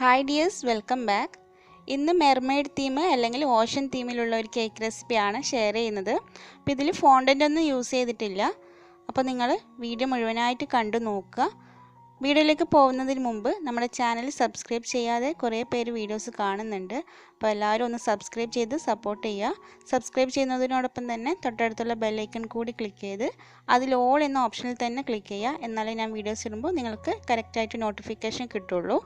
Hi dears, welcome back. ഇന്ന് mermaid theme അല്ലെങ്കിൽ ocean തീമിലുള്ള ഒരു കേക്ക് റെസിപ്പിയാണ് ഷെയർ ചെയ്യുന്നത്. അപ്പോൾ ഇതിൽ ഫോണ്ടൻ്റ് ഒന്നും യൂസ് ചെയ്തിട്ടില്ല. അപ്പോൾ നിങ്ങൾ വീഡിയോ മുഴുവനായിട്ട് കണ്ടു നോക്കുക. വീഡിയോയിലേക്ക് പോകുന്നതിന് മുമ്പ് നമ്മുടെ ചാനൽ സബ്സ്ക്രൈബ് ചെയ്യാതെ കുറേ പേര് വീഡിയോസ് കാണുന്നുണ്ട്. അപ്പോൾ എല്ലാവരും ഒന്ന് സബ്സ്ക്രൈബ് ചെയ്ത് സപ്പോർട്ട് ചെയ്യുക. സബ്സ്ക്രൈബ് ചെയ്യുന്നതിനോടൊപ്പം തന്നെ തൊട്ടടുത്തുള്ള ബെല്ലൈക്കൺ കൂടി ക്ലിക്ക് ചെയ്ത് അതിൽ ഓൾ എന്ന ഓപ്ഷനിൽ തന്നെ ക്ലിക്ക് ചെയ്യുക. എന്നാലേ ഞാൻ വീഡിയോസ് ഇടുമ്പോൾ നിങ്ങൾക്ക് കറക്റ്റായിട്ട് നോട്ടിഫിക്കേഷൻ കിട്ടുള്ളൂ.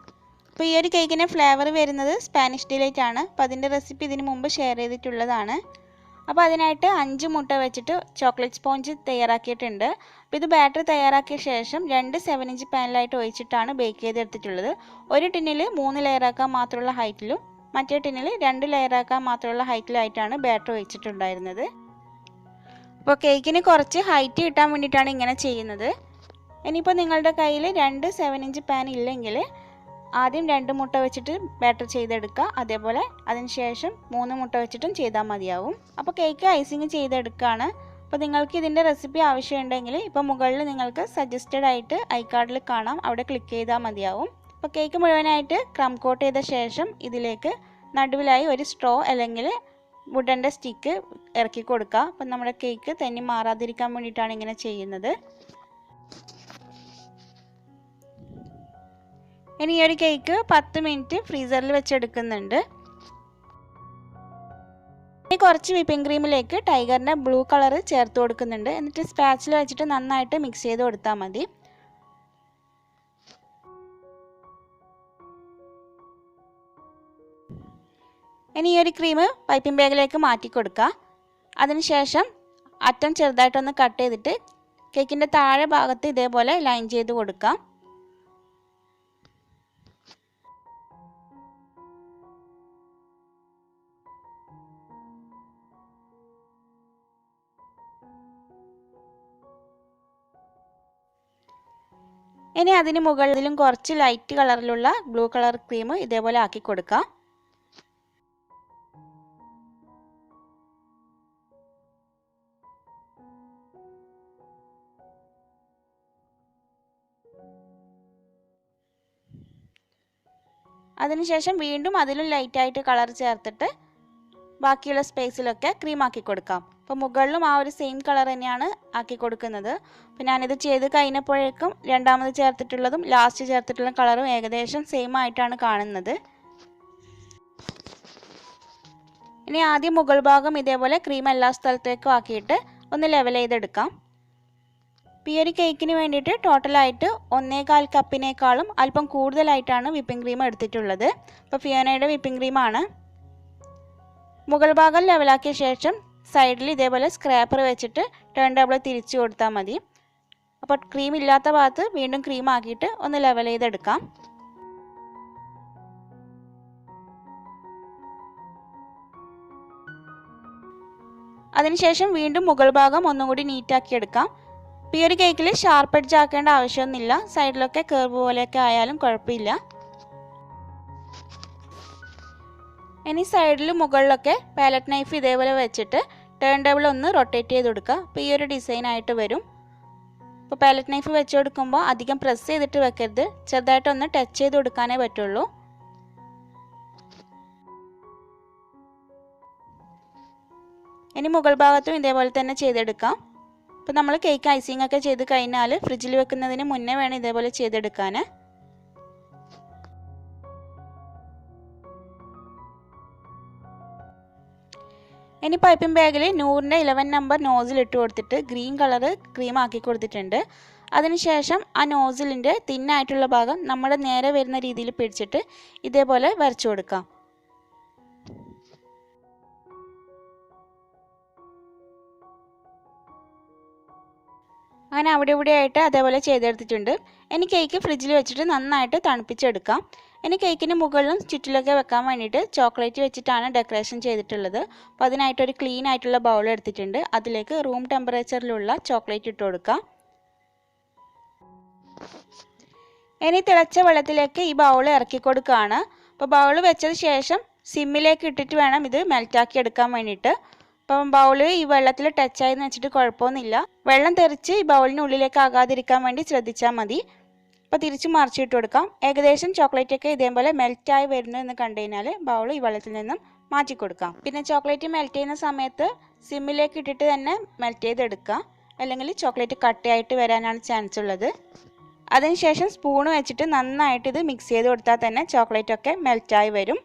അപ്പോൾ ഈ ഒരു കേക്കിൻ്റെ ഫ്ലേവർ വരുന്നത് സ്പാനിഷ് ഡിലൈറ്റ് ആണ്. അപ്പോൾ അതിൻ്റെ റെസിപ്പി ഇതിന് മുമ്പ് ഷെയർ ചെയ്തിട്ടുള്ളതാണ്. അപ്പോൾ അതിനായിട്ട് 5 മുട്ട വെച്ചിട്ട് ചോക്ലേറ്റ് സ്പോഞ്ച് തയ്യാറാക്കിയിട്ടുണ്ട്. അപ്പോൾ ഇത് ബാറ്റർ തയ്യാറാക്കിയ ശേഷം 2 7-ഇഞ്ച് പാനിലായിട്ട് ഒഴിച്ചിട്ടാണ് ബേക്ക് ചെയ്തെടുത്തിട്ടുള്ളത്. ഒരു ടിന്നിൽ 3 ലെയറാക്കാൻ മാത്രമുള്ള ഹൈറ്റിലും മറ്റേ ടിന്നിൽ 2 ലെയറാക്കാൻ മാത്രമുള്ള ഹൈറ്റിലായിട്ടാണ് ബാറ്റർ ഒഴിച്ചിട്ടുണ്ടായിരുന്നത്. അപ്പോൾ കേക്കിന് കുറച്ച് ഹൈറ്റ് കിട്ടാൻ വേണ്ടിയിട്ടാണ് ഇങ്ങനെ ചെയ്യുന്നത്. ഇനിയിപ്പോൾ നിങ്ങളുടെ കയ്യിൽ 2 7-ഇഞ്ച് പാൻ ഇല്ലെങ്കിൽ ആദ്യം 2 മുട്ട വെച്ചിട്ട് ബാറ്റർ ചെയ്തെടുക്കുക. അതേപോലെ അതിനുശേഷം 3 മുട്ട വെച്ചിട്ടും ചെയ്താൽ മതിയാവും. അപ്പോൾ കേക്ക് ഐസിങ് ചെയ്തെടുക്കുകയാണ്. അപ്പോൾ നിങ്ങൾക്ക് ഇതിൻ്റെ റെസിപ്പി ആവശ്യമുണ്ടെങ്കിൽ ഇപ്പോൾ മുകളിൽ നിങ്ങൾക്ക് സജസ്റ്റഡ് ആയിട്ട് ഐ കാർഡിൽ കാണാം, അവിടെ ക്ലിക്ക് ചെയ്താൽ മതിയാവും. അപ്പോൾ കേക്ക് മുഴുവനായിട്ട് ക്രം കോട്ട് ചെയ്ത ശേഷം ഇതിലേക്ക് നടുവിലായി ഒരു സ്ട്രോ അല്ലെങ്കിൽ വുഡൻ്റെ സ്റ്റിക്ക് ഇറക്കി കൊടുക്കുക. അപ്പം നമ്മുടെ കേക്ക് തെന്നി മാറാതിരിക്കാൻ വേണ്ടിയിട്ടാണ് ഇങ്ങനെ ചെയ്യുന്നത്. ഇനി ഈ ഒരു കേക്ക് 10 മിനിറ്റ് ഫ്രീസറിൽ വെച്ചെടുക്കുന്നുണ്ട്. ഇനി കുറച്ച് വിപ്പിംഗ് ക്രീമിലേക്ക് ടൈഗറിൻ്റെ ബ്ലൂ കളർ ചേർത്ത് കൊടുക്കുന്നുണ്ട്. എന്നിട്ട് സ്പാച്ചിൽ വെച്ചിട്ട് നന്നായിട്ട് മിക്സ് ചെയ്ത് കൊടുത്താൽ മതി. ഇനി ഈ ഒരു ക്രീം പൈപ്പിംഗ് ബാഗിലേക്ക് മാറ്റി കൊടുക്കുക. അതിനുശേഷം അറ്റം ചെറുതായിട്ടൊന്ന് കട്ട് ചെയ്തിട്ട് കേക്കിൻ്റെ താഴെ ഭാഗത്ത് ഇതേപോലെ ലൈൻ ചെയ്ത് കൊടുക്കാം. ഇനി അതിന് മുകളിലും കുറച്ച് ലൈറ്റ് കളറിലുള്ള ബ്ലൂ കളർ ക്രീം ഇതേപോലെ ആക്കി കൊടുക്കാം. അതിനുശേഷം വീണ്ടും അതിലും ലൈറ്റായിട്ട് കളർ ചേർത്തിട്ട് ബാക്കിയുള്ള സ്പേസിലൊക്കെ ക്രീം ആക്കി കൊടുക്കാം. അപ്പോൾ മുകളിലും ആ ഒരു സെയിം കളർ തന്നെയാണ് ആക്കി കൊടുക്കുന്നത്. അപ്പോൾ ഞാനിത് ചെയ്ത് കഴിഞ്ഞപ്പോഴേക്കും രണ്ടാമത് ചേർത്തിട്ടുള്ളതും ലാസ്റ്റ് ചേർത്തിട്ടുള്ള കളറും ഏകദേശം സെയിം ആയിട്ടാണ് കാണുന്നത്. ഇനി ആദ്യം മുകൾ ഭാഗം ഇതേപോലെ ക്രീം എല്ലാ സ്ഥലത്തേക്കും ആക്കിയിട്ട് ഒന്ന് ലെവൽ ചെയ്തെടുക്കാം. ഈ ഒരു കേക്കിന് വേണ്ടിയിട്ട് ടോട്ടലായിട്ട് 1.25 കപ്പിനേക്കാളും അല്പം കൂടുതലായിട്ടാണ് വിപ്പിംഗ് ക്രീം എടുത്തിട്ടുള്ളത്. അപ്പോൾ ഫിയോനയുടെ വിപ്പിംഗ് ക്രീമാണ്. മുകൾ ഭാഗം ലെവലാക്കിയ ശേഷം സൈഡിൽ ഇതേപോലെ സ്ക്രാപ്പർ വെച്ചിട്ട് ടേൺ ടേബിൾ തിരിച്ചു കൊടുത്താൽ മതി. അപ്പോൾ ക്രീം ഇല്ലാത്ത ഭാഗത്ത് വീണ്ടും ക്രീം ആക്കിയിട്ട് ഒന്ന് ലെവൽ ചെയ്തെടുക്കാം. അതിനുശേഷം വീണ്ടും മുകൾ ഭാഗം ഒന്നും കൂടി നീറ്റാക്കി എടുക്കാം. ഈ ഒരു കേക്കിൽ ഷാർപ്പ് എഡ്ജ് ആക്കേണ്ട ആവശ്യമൊന്നുമില്ല. സൈഡിലൊക്കെ കർവ് പോലെയൊക്കെ ആയാലും കുഴപ്പമില്ല. ഇനി സൈഡിൽ മുകളിലൊക്കെ പാലറ്റ് നൈഫ് ഇതേപോലെ വെച്ചിട്ട് ടേൺ ടേബിൾ ഒന്ന് റൊട്ടേറ്റ് ചെയ്ത് കൊടുക്കുക. അപ്പോൾ ഈ ഒരു ഡിസൈൻ ആയിട്ട് വരും. അപ്പോൾ പാലറ്റ് നൈഫ് വെച്ച് കൊടുക്കുമ്പോൾ അധികം പ്രസ് ചെയ്തിട്ട് വെക്കരുത്, ചെറുതായിട്ടൊന്ന് ടച്ച് ചെയ്ത് കൊടുക്കാനേ പറ്റുള്ളൂ. ഇനി മുകൾ ഭാഗത്തും ഇതേപോലെ തന്നെ ചെയ്തെടുക്കാം. അപ്പോൾ നമ്മൾ കേക്ക് ഐസിങ് ഒക്കെ ചെയ്ത് കഴിഞ്ഞാൽ ഫ്രിഡ്ജിൽ വെക്കുന്നതിന് മുന്നേ വേണം ഇതേപോലെ ചെയ്തെടുക്കാൻ. ഇനി പൈപ്പിംഗ് ബാഗിൽ 100-ന്റെ 11 നമ്പർ നോസിൽ ഇട്ട് കൊടുത്തിട്ട് ഗ്രീൻ കളർ ക്രീം ആക്കി കൊടുത്തിട്ടുണ്ട്. അതിനുശേഷം ആ നോസിലിൻ്റെ തിന്നായിട്ടുള്ള ഭാഗം നമ്മുടെ നേരെ വരുന്ന രീതിയിൽ പിടിച്ചിട്ട് ഇതേപോലെ വരച്ചു കൊടുക്കാം. അങ്ങനെ അവിടെ ഇവിടെയായിട്ട് അതേപോലെ ചെയ്തെടുത്തിട്ടുണ്ട്. ഇനി കേക്ക് ഫ്രിഡ്ജിൽ വെച്ചിട്ട് നന്നായിട്ട് തണുപ്പിച്ചെടുക്കാം. ഇനി കേക്കിന് മുകളിലും ചുറ്റിലൊക്കെ വെക്കാൻ വേണ്ടിയിട്ട് ചോക്ലേറ്റ് വെച്ചിട്ടാണ് ഡെക്കറേഷൻ ചെയ്തിട്ടുള്ളത്. അപ്പോൾ അതിനായിട്ടൊരു ക്ലീൻ ആയിട്ടുള്ള ബൗൾ എടുത്തിട്ടുണ്ട്. അതിലേക്ക് റൂം ടെമ്പറേച്ചറിലുള്ള ചോക്ലേറ്റ് ഇട്ട് കൊടുക്കാം. ഇനി തിളച്ച വെള്ളത്തിലേക്ക് ഈ ബൗൾ ഇറക്കി കൊടുക്കുകയാണ്. അപ്പോൾ ബൗൾ വെച്ചത് ശേഷം സിമ്മിലേക്ക് ഇട്ടിട്ട് വേണം ഇത് മെൽറ്റാക്കി എടുക്കാൻ വേണ്ടിയിട്ട്. അപ്പം ബൗൾ ഈ വെള്ളത്തിൽ ടച്ചായെന്ന് വെച്ചിട്ട് കുഴപ്പമൊന്നുമില്ല. വെള്ളം തെറിച്ച് ഈ ബൗളിനുള്ളിലേക്ക് ആകാതിരിക്കാൻ വേണ്ടി ശ്രദ്ധിച്ചാൽ മതി. അപ്പോൾ തിരിച്ച് മറിച്ചിട്ട് കൊടുക്കാം. ഏകദേശം ചോക്ലേറ്റൊക്കെ ഇതേപോലെ മെൽറ്റായി വരുന്നു എന്ന് കണ്ടു കഴിഞ്ഞാൽ ബൗൾ ഈ വെള്ളത്തിൽ നിന്നും മാറ്റി കൊടുക്കാം. പിന്നെ ചോക്ലേറ്റ് മെൽറ്റ് ചെയ്യുന്ന സമയത്ത് സിമ്മിലേക്ക് ഇട്ടിട്ട് തന്നെ മെൽറ്റ് ചെയ്തെടുക്കുക, അല്ലെങ്കിൽ ചോക്ലേറ്റ് കട്ടയായിട്ട് വരാനാണ് ചാൻസ് ഉള്ളത്. അതിനുശേഷം സ്പൂൺ വെച്ചിട്ട് നന്നായിട്ട് ഇത് മിക്സ് ചെയ്ത് കൊടുത്താൽ തന്നെ ചോക്ലേറ്റൊക്കെ മെൽറ്റായി വരും.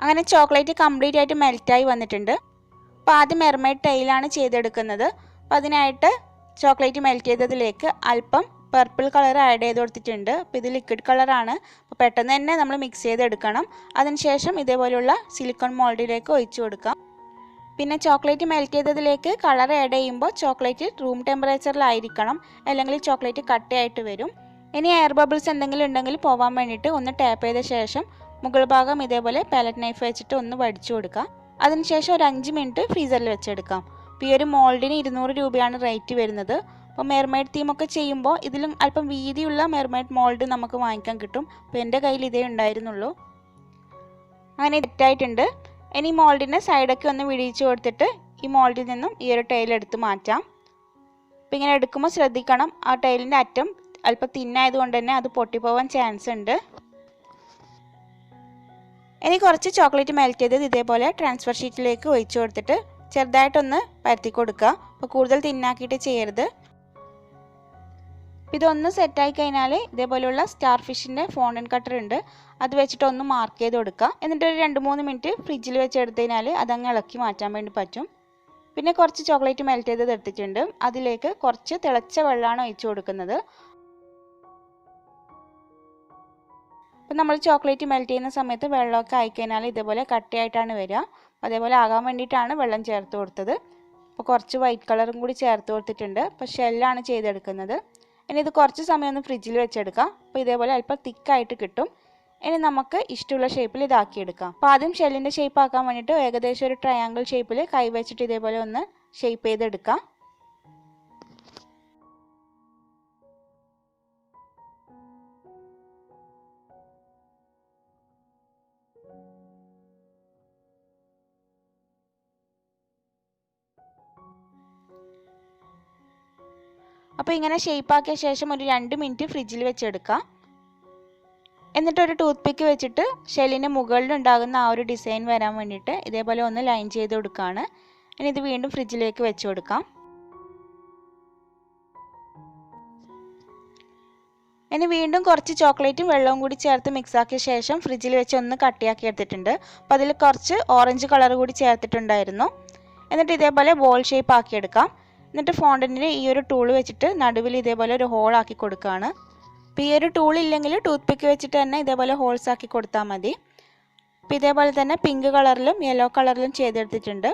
അങ്ങനെ ചോക്ലേറ്റ് കംപ്ലീറ്റ് ആയിട്ട് മെൽറ്റായി വന്നിട്ടുണ്ട്. അപ്പോൾ ആദ്യം മെർമെയ്ഡ് ടൈലാണ് ചെയ്തെടുക്കുന്നത്. അപ്പോൾ അതിനായിട്ട് ചോക്ലേറ്റ് മെൽറ്റ് ചെയ്തതിലേക്ക് അല്പം പർപ്പിൾ കളർ ആഡ് ചെയ്ത് കൊടുത്തിട്ടുണ്ട്. അപ്പോൾ ഇത് ലിക്വിഡ് കളറാണ്. അപ്പോൾ പെട്ടെന്ന് തന്നെ നമ്മൾ മിക്സ് ചെയ്തെടുക്കണം. അതിനുശേഷം ഇതേപോലെയുള്ള സിലിക്കൺ മോൾഡിലേക്ക് ഒഴിച്ചു കൊടുക്കാം. പിന്നെ ചോക്ലേറ്റ് മെൽറ്റ് ചെയ്തതിലേക്ക് കളർ ആഡ് ചെയ്യുമ്പോൾ ചോക്ലേറ്റ് റൂം ടെമ്പറേച്ചറിലായിരിക്കണം, അല്ലെങ്കിൽ ചോക്ലേറ്റ് കട്ടയായിട്ട് വരും. ഇനി എയർ ബബിൾസ് എന്തെങ്കിലും ഉണ്ടെങ്കിൽ പോകാൻ വേണ്ടിയിട്ട് ഒന്ന് ടാപ്പ് ചെയ്ത ശേഷം മുകൾ ഭാഗം ഇതേപോലെ പാലറ്റ് നൈഫ് വെച്ചിട്ട് ഒന്ന് വടിച്ചു കൊടുക്കുക. അതിനുശേഷം ഒരു 5 മിനിറ്റ് ഫ്രീസറിൽ വെച്ചെടുക്കാം. അപ്പോൾ ഈ ഒരു മോൾഡിന് 200 രൂപയാണ് റേറ്റ് വരുന്നത്. അപ്പോൾ മെർമെയ്ഡ് തീമൊക്കെ ചെയ്യുമ്പോൾ ഇതിലും അല്പം വീതിയുള്ള മെർമെയ്ഡ് മോൾഡ് നമുക്ക് വാങ്ങിക്കാൻ കിട്ടും. അപ്പോൾ എൻ്റെ കയ്യിൽ ഇതേ ഉണ്ടായിരുന്നുള്ളൂ. അങ്ങനെ സെറ്റായിട്ടുണ്ട്. ഇനി മോൾഡിൻ്റെ സൈഡൊക്കെ ഒന്ന് വിടിയിച്ച് കൊടുത്തിട്ട് ഈ മോൾഡിൽ നിന്നും ഈ ഒരു ടൈൽ എടുത്ത് മാറ്റാം. അപ്പോൾ ഇങ്ങനെ എടുക്കുമ്പോൾ ശ്രദ്ധിക്കണം, ആ ടൈലിൻ്റെ അറ്റം അല്പം തിന്നായതുകൊണ്ട് തന്നെ അത് പൊട്ടിപ്പോവാൻ ചാൻസ് ഉണ്ട്. ഇനി കുറച്ച് ചോക്ലേറ്റ് മെൽറ്റ് ചെയ്തത് ഇതേപോലെ ട്രാൻസ്ഫർ ഷീറ്റിലേക്ക് ഒഴിച്ചു കൊടുത്തിട്ട് ചെറുതായിട്ടൊന്ന് പരത്തി കൊടുക്കുക. അപ്പോൾ കൂടുതൽ തിന്നാക്കിയിട്ട് ചെയ്യരുത്. ഇതൊന്ന് സെറ്റായി കഴിഞ്ഞാൽ ഇതേപോലെയുള്ള സ്റ്റാർ ഫിഷിൻ്റെ ഫോണ്ടൻ കട്ടർ ഉണ്ട്, അത് വെച്ചിട്ട് ഒന്ന് മാർക്ക് ചെയ്ത് കൊടുക്കുക. എന്നിട്ട് ഒരു 2-3 മിനിറ്റ് ഫ്രിഡ്ജിൽ വെച്ച് എടുത്തു കഴിഞ്ഞാൽ അതങ്ങ് ഇളക്കി മാറ്റാൻ വേണ്ടി പറ്റും. പിന്നെ കുറച്ച് ചോക്ലേറ്റ് മെൽറ്റ് ചെയ്തത് എടുത്തിട്ടുണ്ട്. അതിലേക്ക് കുറച്ച് തിളച്ച വെള്ളമാണ് ഒഴിച്ചു കൊടുക്കുന്നത്. അപ്പോൾ നമ്മൾ ചോക്ലേറ്റ് മെൽറ്റ് ചെയ്യുന്ന സമയത്ത് വെള്ളമൊക്കെ ആയിക്കഴിഞ്ഞാൽ ഇതേപോലെ കട്ടയായിട്ടാണ് വരിക. അതേപോലെ ആകാൻ വേണ്ടിയിട്ടാണ് വെള്ളം ചേർത്ത് കൊടുത്തത്. അപ്പോൾ കുറച്ച് വൈറ്റ് കളറും കൂടി ചേർത്ത് കൊടുത്തിട്ടുണ്ട്. അപ്പോൾ ഷെല്ലാണ് ചെയ്തെടുക്കുന്നത്. ഇനി ഇത് കുറച്ച് സമയം ഒന്ന് ഫ്രിഡ്ജിൽ വെച്ചെടുക്കാം. അപ്പോൾ ഇതേപോലെ അല്പം തിക്കായിട്ട് കിട്ടും. ഇനി നമുക്ക് ഇഷ്ടമുള്ള ഷേപ്പിൽ ഇതാക്കിയെടുക്കാം. അപ്പോൾ ആദ്യം ഷെല്ലിൻ്റെ ഷേപ്പ് ആക്കാൻ വേണ്ടിയിട്ട് ഏകദേശം ഒരു ട്രയാങ്കിൾ ഷേപ്പിൽ കൈ വെച്ചിട്ട് ഇതേപോലെ ഒന്ന് ഷേപ്പ് ചെയ്തെടുക്കാം. അപ്പോൾ ഇങ്ങനെ ഷേപ്പാക്കിയ ശേഷം ഒരു 2 മിനിറ്റ് ഫ്രിഡ്ജിൽ വെച്ചെടുക്കാം. എന്നിട്ട് ഒരു ടൂത്ത് പിക്ക് വെച്ചിട്ട് ഷെല്ലിൻ്റെ മുകളിലുണ്ടാകുന്ന ആ ഒരു ഡിസൈൻ വരാൻ വേണ്ടിയിട്ട് ഇതേപോലെ ഒന്ന് ലൈൻ ചെയ്ത് കൊടുക്കുകയാണ്. ഇനി ഇത് വീണ്ടും ഫ്രിഡ്ജിലേക്ക് വെച്ച് കൊടുക്കാം. ഇനി വീണ്ടും കുറച്ച് ചോക്ലേറ്റും വെള്ളവും കൂടി ചേർത്ത് മിക്സാക്കിയ ശേഷം ഫ്രിഡ്ജിൽ വെച്ച് ഒന്ന് കട്ടിയാക്കി എടുത്തിട്ടുണ്ട്. അപ്പോൾ അതിൽ കുറച്ച് ഓറഞ്ച് കളർ കൂടി ചേർത്തിട്ടുണ്ടായിരുന്നു. എന്നിട്ട് ഇതേപോലെ ബോൾ ഷേപ്പ് ആക്കിയെടുക്കാം. എന്നിട്ട് ഫോണ്ടൻറ്റിന് ഈ ഒരു ടൂൾ വെച്ചിട്ട് നടുവിൽ ഇതേപോലെ ഒരു ഹോൾ ആക്കി കൊടുക്കുകയാണ്. അപ്പോൾ ഈ ഒരു ടൂൾ ഇല്ലെങ്കിൽ ടൂത്ത് പിക്ക് വെച്ചിട്ട് തന്നെ ഇതേപോലെ ഹോൾസ് ആക്കി കൊടുത്താൽ മതി. അപ്പോൾ ഇതേപോലെ തന്നെ പിങ്ക് കളറിലും യെല്ലോ കളറിലും ചെയ്തെടുത്തിട്ടുണ്ട്.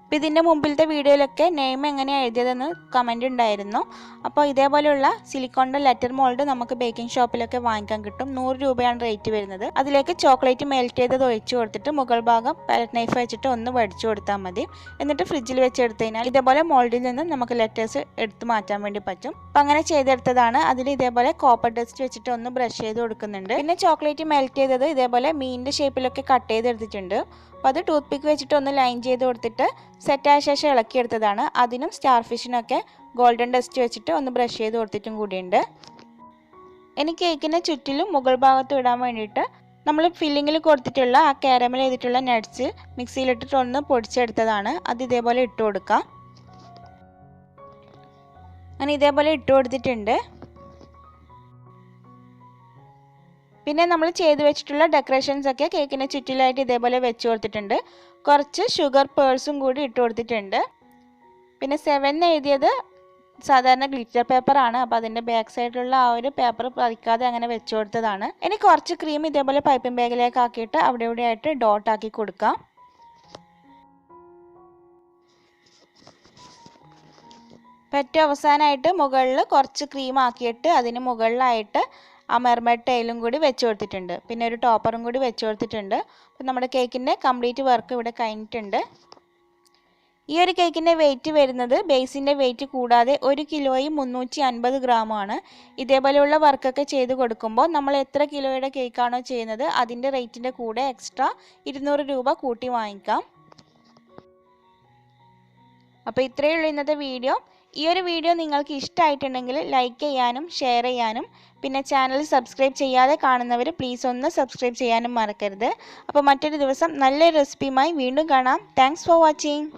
അപ്പോൾ ഇതിൻ്റെ മുമ്പിലത്തെ വീഡിയോയിലൊക്കെ നെയിം എങ്ങനെയാണ് എഴുതിയതെന്ന് കമൻറ്റ് ഉണ്ടായിരുന്നു. അപ്പോൾ ഇതേപോലെയുള്ള സിലിക്കോണിൻ്റെ ലെറ്റർ മോൾഡ് നമുക്ക് ബേക്കിംഗ് ഷോപ്പിലൊക്കെ വാങ്ങിക്കാൻ കിട്ടും. 100 രൂപയാണ് റേറ്റ് വരുന്നത്. അതിലേക്ക് ചോക്ലേറ്റ് മെൽറ്റ് ചെയ്തത് ഒഴിച്ചു കൊടുത്തിട്ട് മുകൾ ഭാഗം പാലറ്റ് നൈഫ് വെച്ചിട്ട് ഒന്ന് വടിച്ചു കൊടുത്താൽ മതി. എന്നിട്ട് ഫ്രിഡ്ജിൽ വെച്ച് എടുത്തു കഴിഞ്ഞാൽ ഇതേപോലെ മോൾഡിൽ നിന്ന് നമുക്ക് ലെറ്റേഴ്സ് എടുത്ത് മാറ്റാൻ വേണ്ടി പറ്റും. അപ്പോൾ അങ്ങനെ ചെയ്തെടുത്തതാണ്. അതിൽ ഇതേപോലെ കോപ്പർ ഡസ്റ്റ് വെച്ചിട്ട് ഒന്ന് ബ്രഷ് ചെയ്ത് കൊടുക്കുന്നുണ്ട്. പിന്നെ ചോക്ലേറ്റ് മെൽറ്റ് ചെയ്തത് ഇതേപോലെ മീനിൻ്റെ ഷേപ്പിലൊക്കെ കട്ട് ചെയ്തെടുത്തിട്ടുണ്ട്. അപ്പോൾ അത് ടൂത്ത് പിക്ക് വെച്ചിട്ട് ഒന്ന് ലൈൻ ചെയ്ത് കൊടുത്തിട്ട് സെറ്റായ ശേഷം ഇളക്കിയെടുത്തതാണ്. അതിനും സ്റ്റാർ ഫിഷിനൊക്കെ ഗോൾഡൻ ഡസ്റ്റ് വെച്ചിട്ട് ഒന്ന് ബ്രഷ് ചെയ്ത് കൊടുത്തിട്ടും കൂടിയുണ്ട്. ഇനി കേക്കിൻ്റെ ചുറ്റിലും മുകൾ ഭാഗത്ത് ഇടാൻ വേണ്ടിയിട്ട് നമ്മൾ ഫില്ലിങ്ങിൽ കൊടുത്തിട്ടുള്ള ആ കാരമൽ ചെയ്തിട്ടുള്ള നട്ട്സ് മിക്സിയിലിട്ടിട്ട് ഒന്ന് പൊടിച്ചെടുത്തതാണ്. അത് ഇതേപോലെ ഇട്ട് കൊടുക്കാം. അങ്ങനെ ഇതേപോലെ ഇട്ട് കൊടുത്തിട്ടുണ്ട്. പിന്നെ നമ്മൾ ചെയ്ത് വെച്ചിട്ടുള്ള ഡെക്കറേഷൻസ് ഒക്കെ കേക്കിന് ചുറ്റിലായിട്ട് ഇതേപോലെ വെച്ച് കൊടുത്തിട്ടുണ്ട്. കുറച്ച് ഷുഗർ പേൾസും കൂടി ഇട്ട് കൊടുത്തിട്ടുണ്ട്. പിന്നെ 7 എഴുതിയത് സാധാരണ ഗ്ലിറ്റർ പേപ്പറാണ്. അപ്പോൾ അതിൻ്റെ ബാക്ക് സൈഡിലുള്ള ആ ഒരു പേപ്പർ പറിക്കാതെ അങ്ങനെ വെച്ച് കൊടുത്തതാണ്. ഇനി കുറച്ച് ക്രീം ഇതേപോലെ പൈപ്പിംഗ് ബാഗിലേക്ക് ആക്കിയിട്ട് അവിടെ ഇവിടെ ആയിട്ട് ഡോട്ട് ആക്കി കൊടുക്കാം. ഏറ്റവും അവസാനമായിട്ട് മുകളിൽ കുറച്ച് ക്രീം ആക്കിയിട്ട് അതിന് മുകളിലായിട്ട് ആ മെർമെയ്ഡ് ടൈലും കൂടി വെച്ച് കൊടുത്തിട്ടുണ്ട്. പിന്നെ ഒരു ടോപ്പറും കൂടി വെച്ച് കൊടുത്തിട്ടുണ്ട്. അപ്പോൾ നമ്മുടെ കേക്കിൻ്റെ കംപ്ലീറ്റ് വർക്ക് ഇവിടെ കഴിഞ്ഞിട്ടുണ്ട്. ഈ ഒരു കേക്കിൻ്റെ വെയിറ്റ് വരുന്നത് ബേസിൻ്റെ വെയിറ്റ് കൂടാതെ 1 കിലോയും 350 ഗ്രാമാണ്. ഇതേപോലെയുള്ള വർക്കൊക്കെ ചെയ്ത് കൊടുക്കുമ്പോൾ നമ്മൾ എത്ര കിലോയുടെ കേക്കാണോ ചെയ്യുന്നത് അതിൻ്റെ റേറ്റിൻ്റെ കൂടെ എക്സ്ട്രാ 200 രൂപ കൂട്ടി വാങ്ങിക്കാം. അപ്പോൾ ഇത്രയേ ഉള്ളൂ ഇന്നത്തെ വീഡിയോ. ഈ ഒരു വീഡിയോ നിങ്ങൾക്ക് ഇഷ്ടമായിട്ടുണ്ടെങ്കിൽ ലൈക്ക് ചെയ്യാനും ഷെയർ ചെയ്യാനും പിന്നെ ചാനൽ സബ്സ്ക്രൈബ് ചെയ്യാതെ കാണുന്നവർ പ്ലീസ് ഒന്ന് സബ്സ്ക്രൈബ് ചെയ്യാനും മറക്കരുത്. അപ്പോൾ മറ്റൊരു ദിവസം നല്ലൊരു റെസിപ്പിയുമായി വീണ്ടും കാണാം. Thanks for watching.